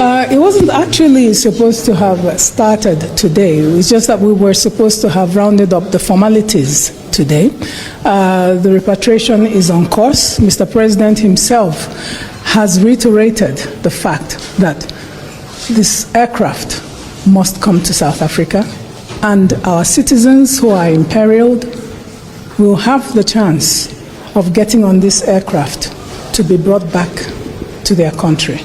It wasn't actually supposed to have started today. It was just that we were supposed to have rounded up the formalities today. The repatriation is on course. Mr. President himself has reiterated the fact that this aircraft must come to South Africa, and our citizens who are imperiled will have the chance of getting on this aircraft to be brought back to their country.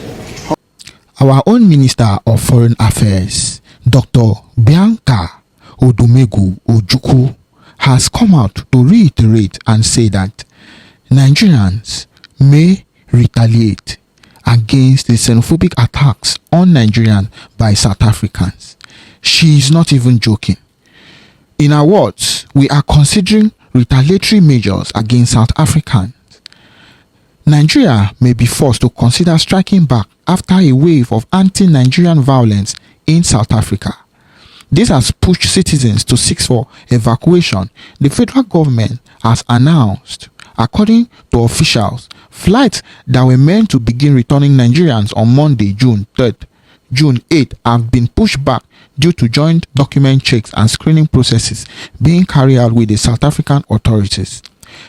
Our own Minister of Foreign Affairs, Dr. Bianca Ojukwu, has come out to reiterate and say that Nigerians may retaliate against the xenophobic attacks on Nigerians by South Africans. She is not even joking. In her words, we are considering retaliatory measures against South Africans. Nigeria may be forced to consider striking back after a wave of anti-Nigerian violence in South Africa. This has pushed citizens to seek for evacuation. The federal government has announced, according to officials, flights that were meant to begin returning Nigerians on Monday, June 8th have been pushed back due to joint document checks and screening processes being carried out with the South African authorities.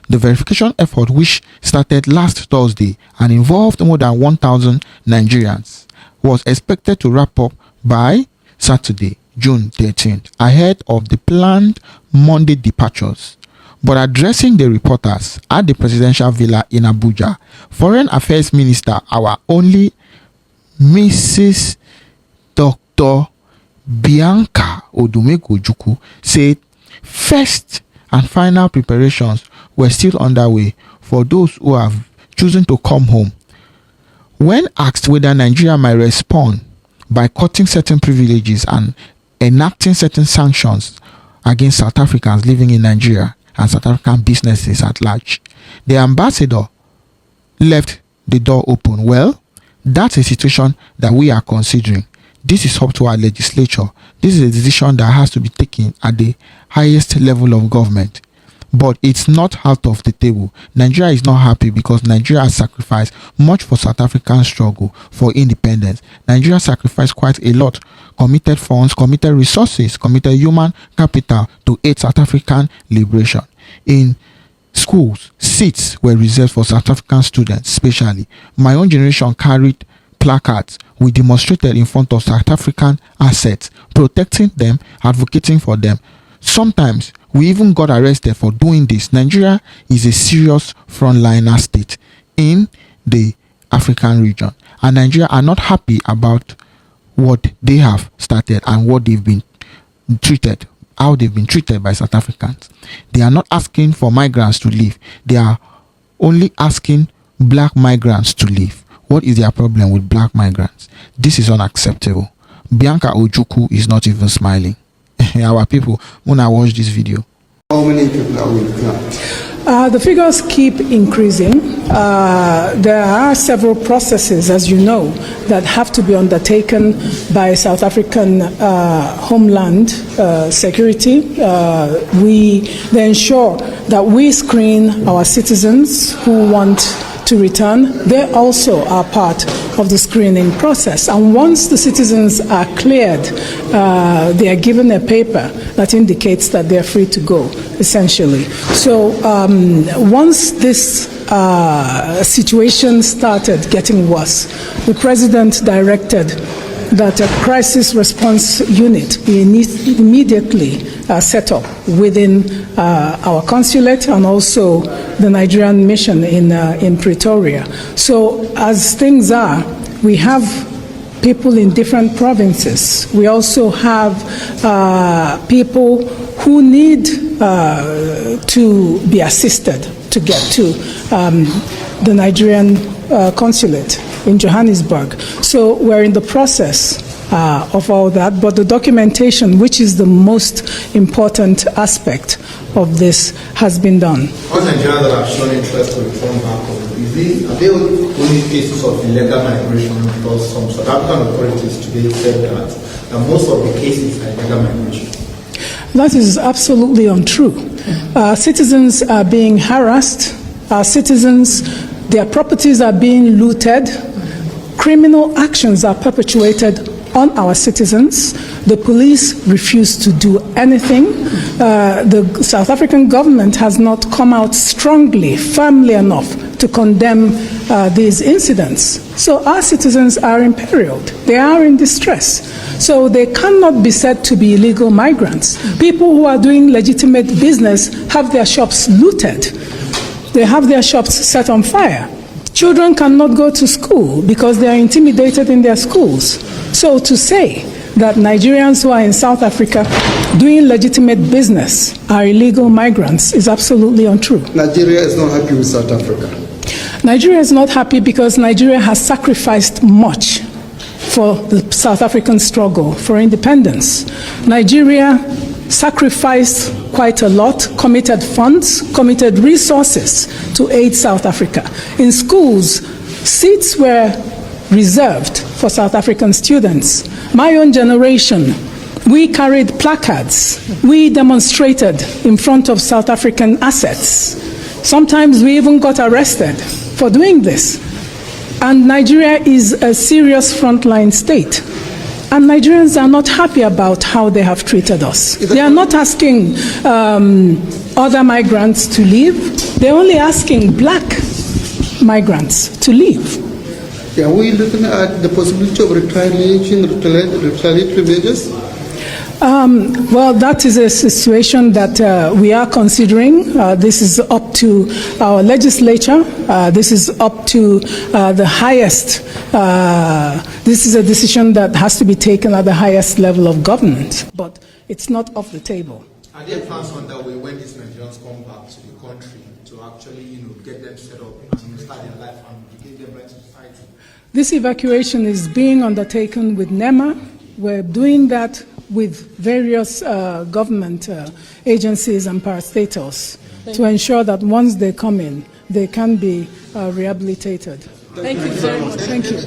The verification effort, which started last Thursday and involved more than 1,000 Nigerians, was expected to wrap up by Saturday, June 13th, ahead of the planned Monday departures. But addressing the reporters at the presidential villa in Abuja, Foreign Affairs Minister, our only Mrs. Dr. Bianca Ojukwu, said first and final preparations were still underway for those who have chosen to come home. When asked whether Nigeria might respond by cutting certain privileges and enacting certain sanctions against South Africans living in Nigeria and South African businesses at large, the ambassador left the door open. Well, that's a situation that we are considering. This is up to our legislature. This is a decision that has to be taken at the highest level of government. But it's not out of the table. Nigeria is not happy because Nigeria has sacrificed much for South African struggle for independence. Nigeria sacrificed quite a lot, committed funds, committed resources, committed human capital to aid South African liberation. In schools, seats were reserved for South African students, especially. My own generation carried placards. We demonstrated in front of South African assets, protecting them, advocating for them. Sometimes we even got arrested for doing this. Nigeria is a serious frontliner state in the African region, and Nigeria are not happy about what they have started and what they've been treated, how they've been treated by South Africans. They are not asking for migrants to leave. They are only asking black migrants to leave. What is their problem with black migrants? This is unacceptable. Bianca Ojukwu is not even smiling. Our people, when I watch this video. How many people are we looking at? The figures keep increasing. There are several processes, as you know, that have to be undertaken by South African Homeland Security. They ensure that we screen our citizens who want to return. They also are part of the screening process. And once the citizens are cleared, they are given a paper that indicates that they're free to go, essentially. So once this situation started getting worse, the president directed that a crisis response unit be immediately set up within our consulate and also the Nigerian mission in Pretoria. So as things are, we have people in different provinces. We also have people who need to be assisted to get to the Nigerian consulate in Johannesburg. So we're in the process of all that, but the documentation, which is the most important aspect of this, has been done. All Nigerians that have shown interest to return back home, are they only cases of illegal migration? Because some South African authorities today said that most of the cases are illegal migration. That is absolutely untrue. Citizens are being harassed. Citizens, their properties are being looted. criminal actions are perpetuated on our citizens. The police refuse to do anything. The South African government has not come out strongly, firmly enough to condemn these incidents. So our citizens are imperiled. They are in distress. So they cannot be said to be illegal migrants. People who are doing legitimate business have their shops looted. They have their shops set on fire. Children cannot go to school because they are intimidated in their schools. So to say that Nigerians who are in South Africa doing legitimate business are illegal migrants is absolutely untrue. Nigeria is not happy with South Africa. Nigeria is not happy because Nigeria has sacrificed much for the South African struggle for independence. Nigeria sacrificed quite a lot, committed funds, committed resources to aid South Africa. In schools, seats were reserved for South African students. My own generation, we carried placards. We demonstrated in front of South African assets. Sometimes we even got arrested for doing this. And Nigeria is a serious frontline state. And Nigerians are not happy about how they have treated us. They are not asking other migrants to leave. They're only asking black migrants to leave. Are we looking at the possibility of retaliatory measures? Well, that is a situation that we are considering. This is up to our legislature. This is up to the highest. This is a decision that has to be taken at the highest level of government, but it's not off the table. Are there plans on that way when these Nigerians come back to the country to actually, get them set up and start their life and begin them back to society? This evacuation is being undertaken with NEMA. We're doing that with various government agencies and parastatals to ensure that once they come in, they can be rehabilitated. Thank you very much. Thank you.